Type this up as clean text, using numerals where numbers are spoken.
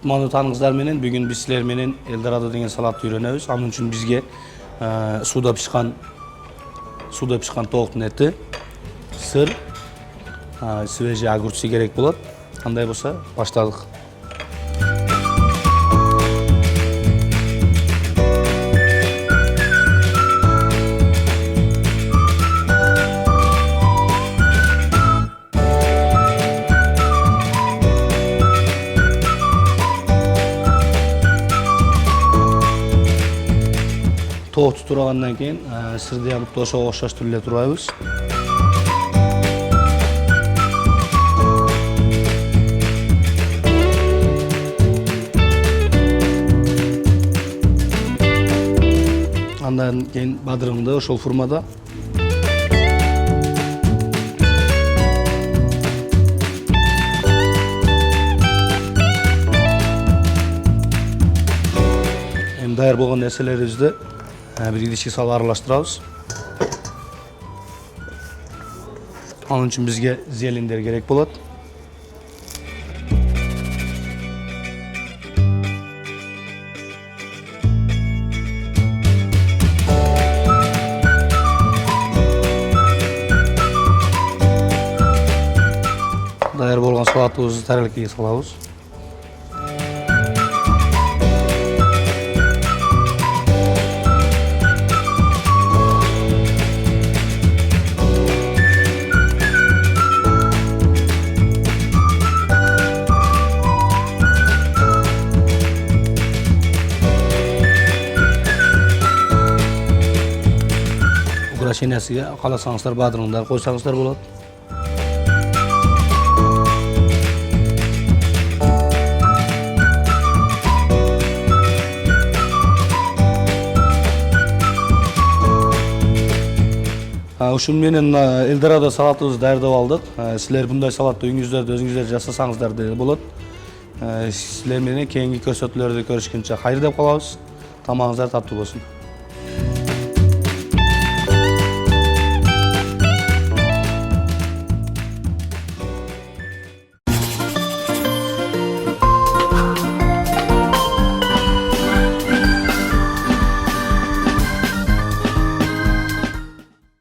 Кутмандуу тааныңыздар менен бүгүн биз силер менен Элдорадо деген салатты үйрөнөбүз. Анын үчүн бизге сууда пишкан тооктун эти, сыр, свежий огурцы керек болот. Кандай болсо баштадык. Тоокту турагандан кийин сырды ямып ошого окшош эле турабыз. Андан кийин бадырыңды ошол формада даяр болгон нерселерибизди bir idişke salып аралаштырабыз. Анын үчүн бизге зелендер керек болот. Даяр болгон салатыбызды тарелкеге салабыз. Украшениясыга кааласаңыздар бадырыңдар койсоңуздар болот. Ушун менен Элдорадо салатыбызды даярдап алдык. Силер мындай салатты үйүңүздөрдө өзүңүздөр жасасаңыздар деле болот. Силер менен кийинки көрсөтүүлөрдө көрүшкөнчө кайыр деп калабыз. Тамагыңыздар таттуу болсун.